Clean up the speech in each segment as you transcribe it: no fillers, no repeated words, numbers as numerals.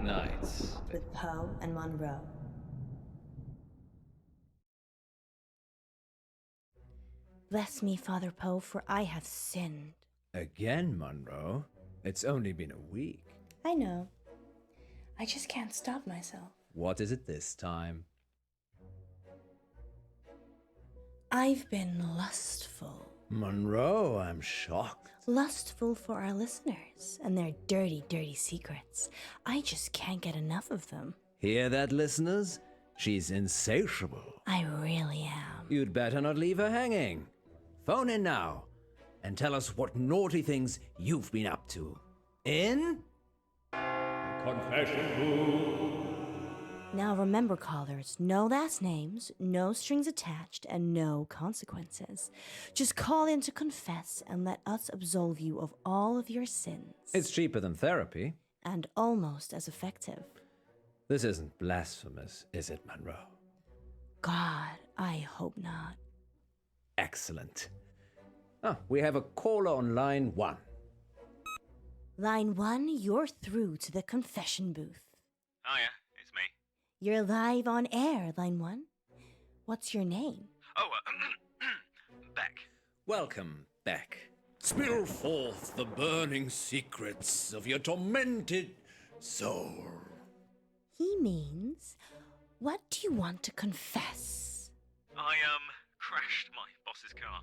Nights. With Poe and Munro. Bless me, Father Poe, for I have sinned. Again, Munro? It's only been a week. I know. I just can't stop myself. What is it this time? I've been lustful. Munro, I'm shocked. Lustful for our listeners and their dirty, dirty secrets. I just can't get enough of them. Hear that, listeners? She's insatiable. I really am. You'd better not leave her hanging. Phone in now and tell us what naughty things you've been up to. In? Confession booth. Now remember, callers, no last names, no strings attached, and no consequences. Just call in to confess and let us absolve you of all of your sins. It's cheaper than therapy. And almost as effective. This isn't blasphemous, is it, Munro? God, I hope not. Excellent. We have a caller on line 1. Line 1, you're through to the confession booth. Hiya, it's me. You're live on air, line 1. What's your name? Oh, Beck. Welcome, Beck. Spill forth the burning secrets of your tormented soul. He means, what do you want to confess? I, crashed my boss's car.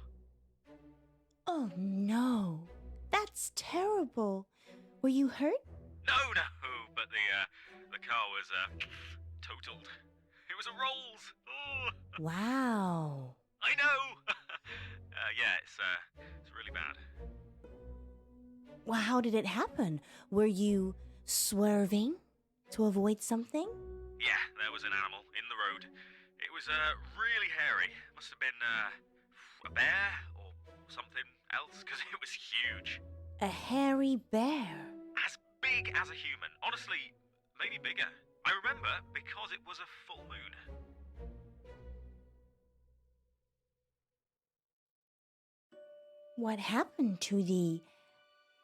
Oh no, that's terrible. Were you hurt? No, but the car was, totaled. It was a Rolls. Oh. Wow. I know. Yeah, it's really bad. Well, how did it happen? Were you swerving to avoid something? Yeah, there was an animal in the road. It was, really hairy. Must have been, a bear or something else, because it was huge. A hairy bear. As big as a human. Honestly, maybe bigger. I remember because it was a full moon. What happened to the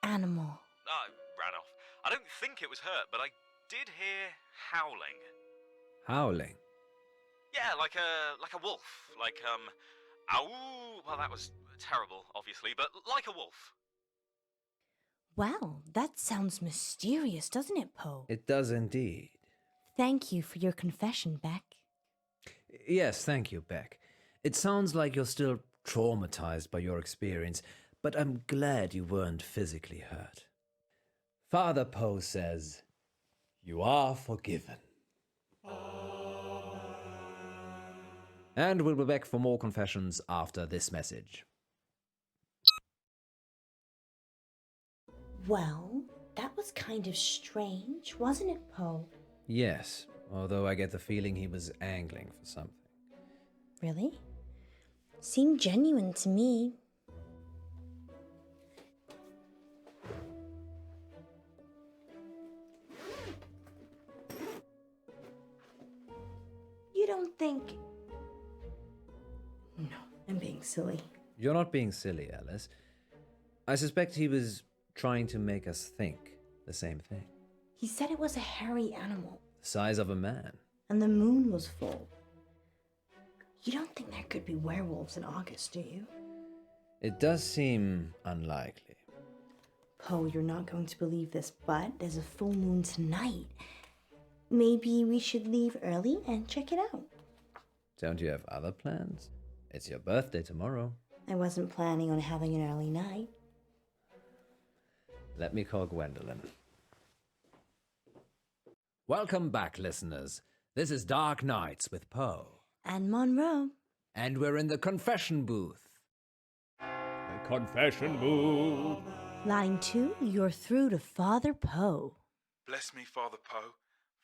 animal? I ran off. I don't think it was hurt, but I did hear howling. Howling? Yeah, like a wolf. Like, ow. Well, that was terrible, obviously, but like a wolf. Well, that sounds mysterious, doesn't it, Poe? It does indeed. Thank you for your confession, Beck. Yes, thank you, Beck. It sounds like you're still traumatized by your experience, but I'm glad you weren't physically hurt. Father Poe says, you are forgiven. And we'll be back for more confessions after this message. Well, that was kind of strange, wasn't it, Poe? Yes, although I get the feeling he was angling for something. Really? Seemed genuine to me. You don't think... No, I'm being silly. You're not being silly, Alice. I suspect he was trying to make us think the same thing. He said it was a hairy animal. The size of a man. And the moon was full. You don't think there could be werewolves in August, do you? It does seem unlikely. Poe, you're not going to believe this, but there's a full moon tonight. Maybe we should leave early and check it out. Don't you have other plans? It's your birthday tomorrow. I wasn't planning on having an early night. Let me call Gwendolyn. Welcome back, listeners. This is Dark Nights with Poe. And Munro. And we're in the confession booth. The confession booth. Line 2, you're through to Father Poe. Bless me, Father Poe,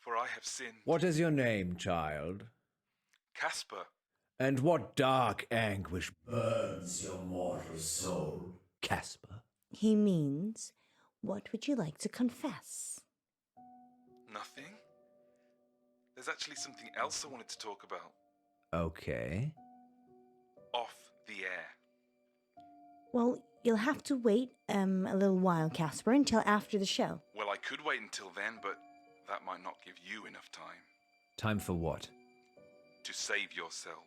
for I have sinned. What is your name, child? Casper. And what dark anguish burns your mortal soul, Casper? He means, what would you like to confess? Nothing. There's actually something else I wanted to talk about. Okay. Off the air. Well, you'll have to wait a little while, Casper, until after the show. Well, I could wait until then, but that might not give you enough time. Time for what? To save yourself.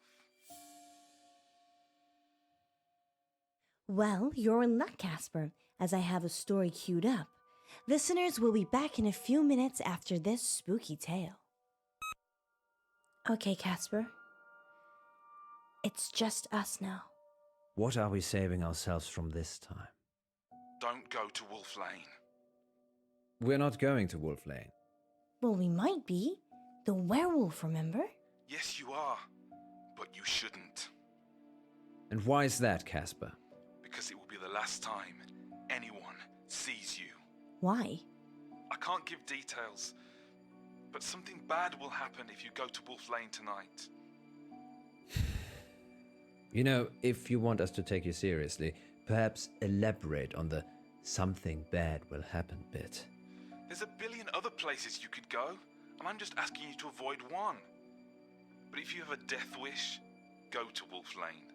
Well, you're in luck, Casper, as I have a story queued up. Listeners will be back in a few minutes after this spooky tale. Okay, Casper. It's just us now. What are we saving ourselves from this time? Don't go to Wolf Lane. We're not going to Wolf Lane. Well, we might be. The werewolf, remember? Yes, you are. But you shouldn't. And why is that, Casper? Because it will be the last time anyone sees you. Why? I can't give details, but something bad will happen if you go to Wolf Lane tonight. You know, if you want us to take you seriously, perhaps elaborate on the something bad will happen bit. There's a billion other places you could go, and I'm just asking you to avoid one. But if you have a death wish, go to Wolf Lane.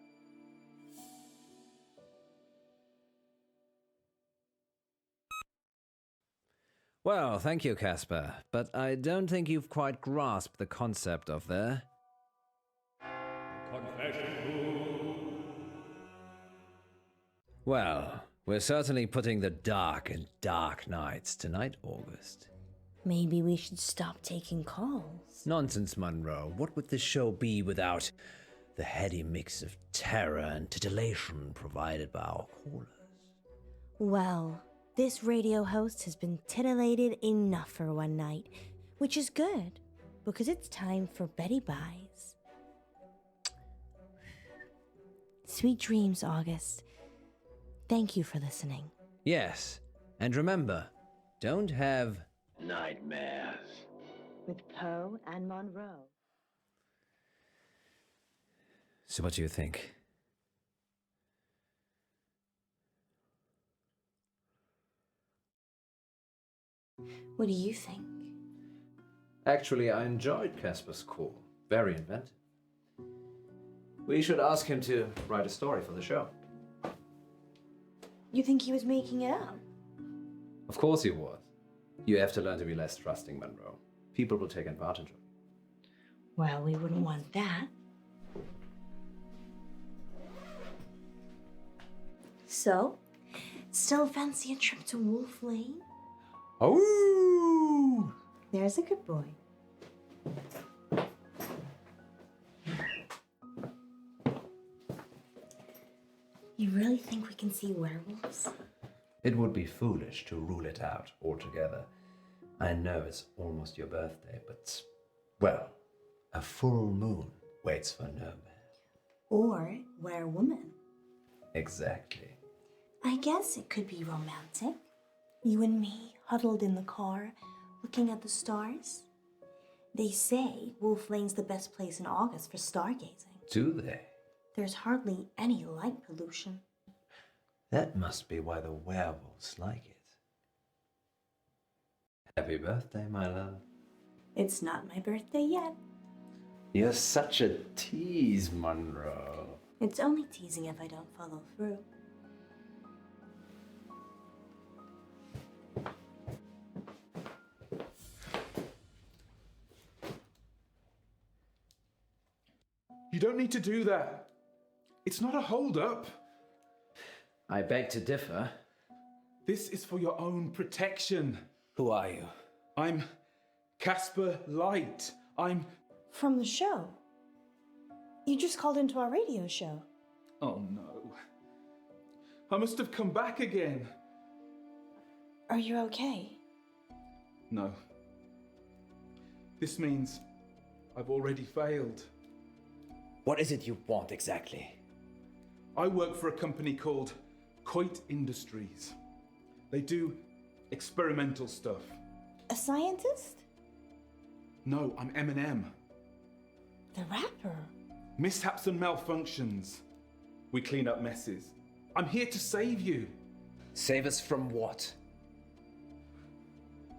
Well, thank you, Casper, but I don't think you've quite grasped the concept of the... Well, we're certainly putting the dark in dark nights tonight, August. Maybe we should stop taking calls. Nonsense, Munro. What would this show be without the heady mix of terror and titillation provided by our callers? Well, this radio host has been titillated enough for one night, which is good, because it's time for Betty Buys. Sweet dreams, August. Thank you for listening. Yes, and remember, don't have nightmares. With Poe and Munro. So what do you think? What do you think? Actually, I enjoyed Casper's call. Very inventive. We should ask him to write a story for the show. You think he was making it up? Of course he was. You have to learn to be less trusting, Munro. People will take advantage of you. Well, we wouldn't want that. So, still fancy a trip to Wolf Lane? Oh! There's a good boy. You really think we can see werewolves? It would be foolish to rule it out altogether. I know it's almost your birthday, but, well, a full moon waits for no man. Or werewoman. Exactly. I guess it could be romantic. You and me, huddled in the car, looking at the stars. They say Wolf Lane's the best place in August for stargazing. Do they? There's hardly any light pollution. That must be why the werewolves like it. Happy birthday, my love. It's not my birthday yet. You're such a tease, Munro. It's only teasing if I don't follow through. You don't need to do that. It's not a hold-up. I beg to differ. This is for your own protection. Who are you? I'm Casper Light. I'm... From the show. You just called into our radio show. Oh no. I must have come back again. Are you okay? No. This means I've already failed. What is it you want exactly? I work for a company called Coit Industries. They do experimental stuff. A scientist? No, I'm Eminem. The rapper? Mishaps and malfunctions. We clean up messes. I'm here to save you. Save us from what?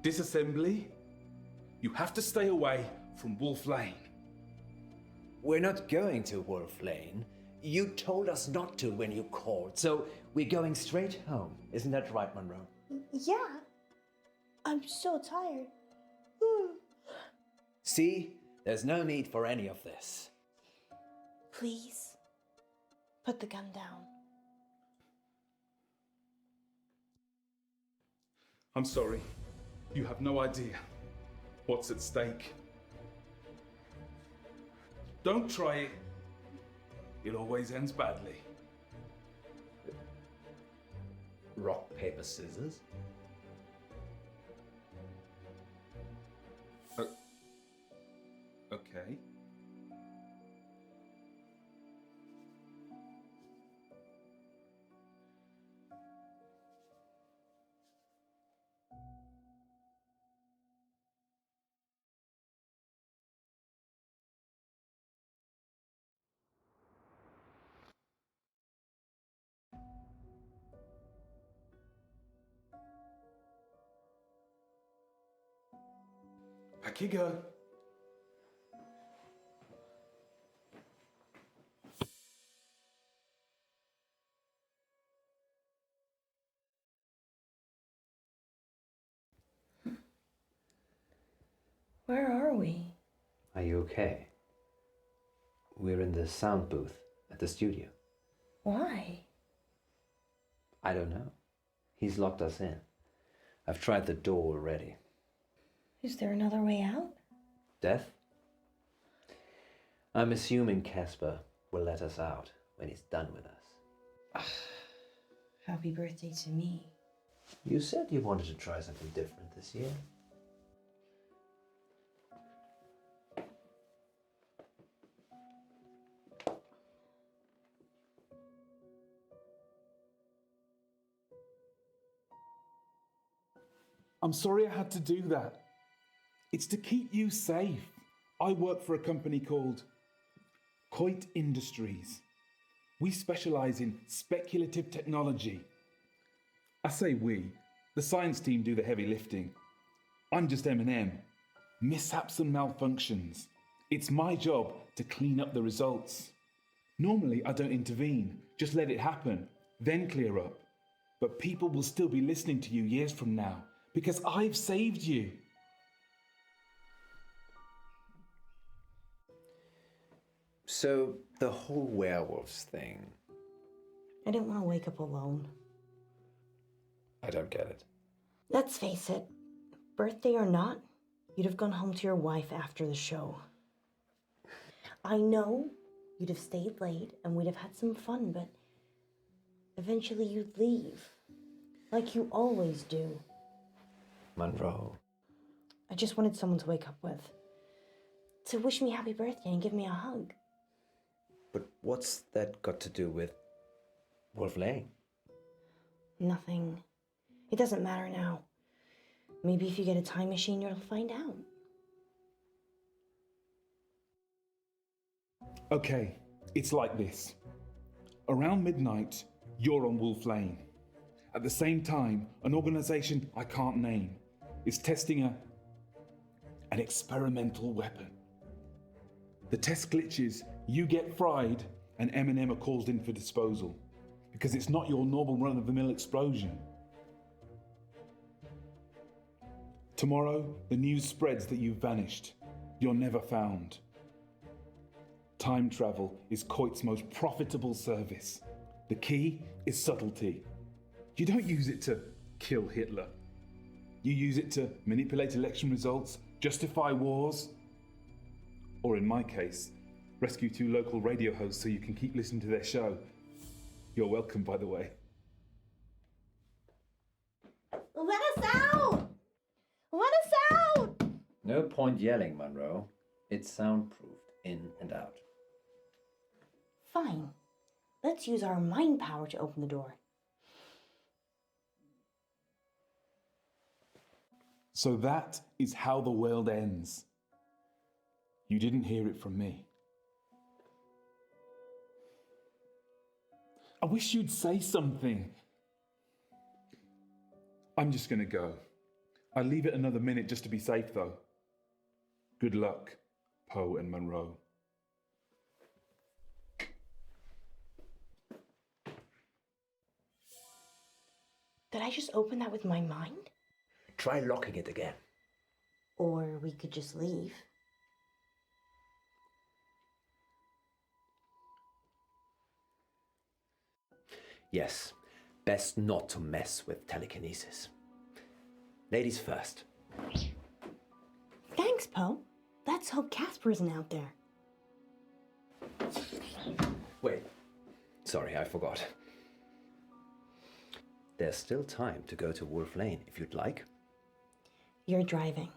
Disassembly? You have to stay away from Wolf Lane. We're not going to Wolf Lane. You told us not to when you called, so we're going straight home. Isn't that right, Munro? Yeah. I'm so tired. See? There's no need for any of this. Please, put the gun down. I'm sorry. You have no idea what's at stake. Don't try it. It always ends badly. Rock, paper, scissors? Okay. Back you go. Where are we? Are you okay? We're in the sound booth at the studio. Why? I don't know. He's locked us in. I've tried the door already. Is there another way out? Death? I'm assuming Casper will let us out when he's done with us. Happy birthday to me. You said you wanted to try something different this year. I'm sorry I had to do that. It's to keep you safe. I work for a company called Coit Industries. We specialize in speculative technology. I say we. The science team do the heavy lifting. I'm just M&M. Mishaps and malfunctions. It's my job to clean up the results. Normally, I don't intervene. Just let it happen, then clear up. But people will still be listening to you years from now because I've saved you. So, the whole werewolves thing, I didn't want to wake up alone. I don't get it. Let's face it, birthday or not, you'd have gone home to your wife after the show. I know you'd have stayed late and we'd have had some fun, but eventually you'd leave, like you always do. Munro. I just wanted someone to wake up with, to wish me happy birthday and give me a hug. But what's that got to do with Wolf Lane? Nothing. It doesn't matter now. Maybe if you get a time machine, you'll find out. Okay, it's like this. Around midnight, you're on Wolf Lane. At the same time, an organization I can't name is testing an experimental weapon. The test glitches, you get fried, and M&M are called in for disposal because it's not your normal run-of-the-mill explosion. Tomorrow, the news spreads that you've vanished. You're never found. Time travel is Coit's most profitable service. The key is subtlety. You don't use it to kill Hitler. You use it to manipulate election results, justify wars, or in my case, rescue 2 local radio hosts so you can keep listening to their show. You're welcome, by the way. Let us out! Let us out! No point yelling, Munro. It's soundproofed in and out. Fine. Let's use our mind power to open the door. So that is how the world ends. You didn't hear it from me. I wish you'd say something. I'm just gonna go. I'll leave it another minute just to be safe, though. Good luck, Poe and Munro. Did I just open that with my mind? Try locking it again. Or we could just leave. Yes, best not to mess with telekinesis. Ladies first. Thanks, Poe. Let's hope Casper isn't out there. Wait. Sorry, I forgot. There's still time to go to Wolf Lane if you'd like. You're driving.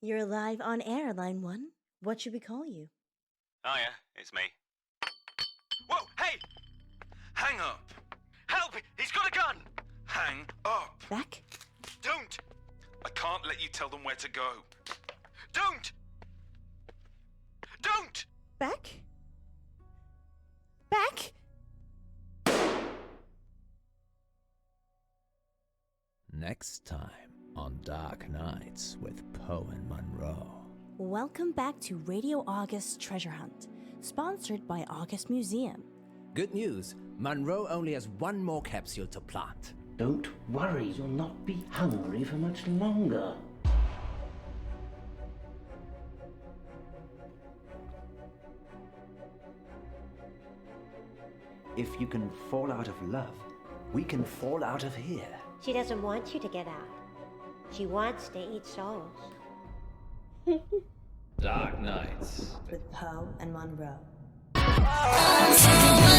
You're live on air, line 1. What should we call you? Hiya, it's me. Whoa, hey! Hang up! Help! He's got a gun! Hang up! Beck? Don't! I can't let you tell them where to go. Don't! Don't! Beck? Beck? Next time on Dark Nights with Poe and Munro. Welcome back to Radio August's Treasure Hunt, sponsored by August Museum. Good news, Munro only has one more capsule to plant. Don't worry, you'll not be hungry for much longer. If you can fall out of love, we can fall out of here. She doesn't want you to get out. She wants to eat souls. Dark Nights. With Poe and Munro. I'm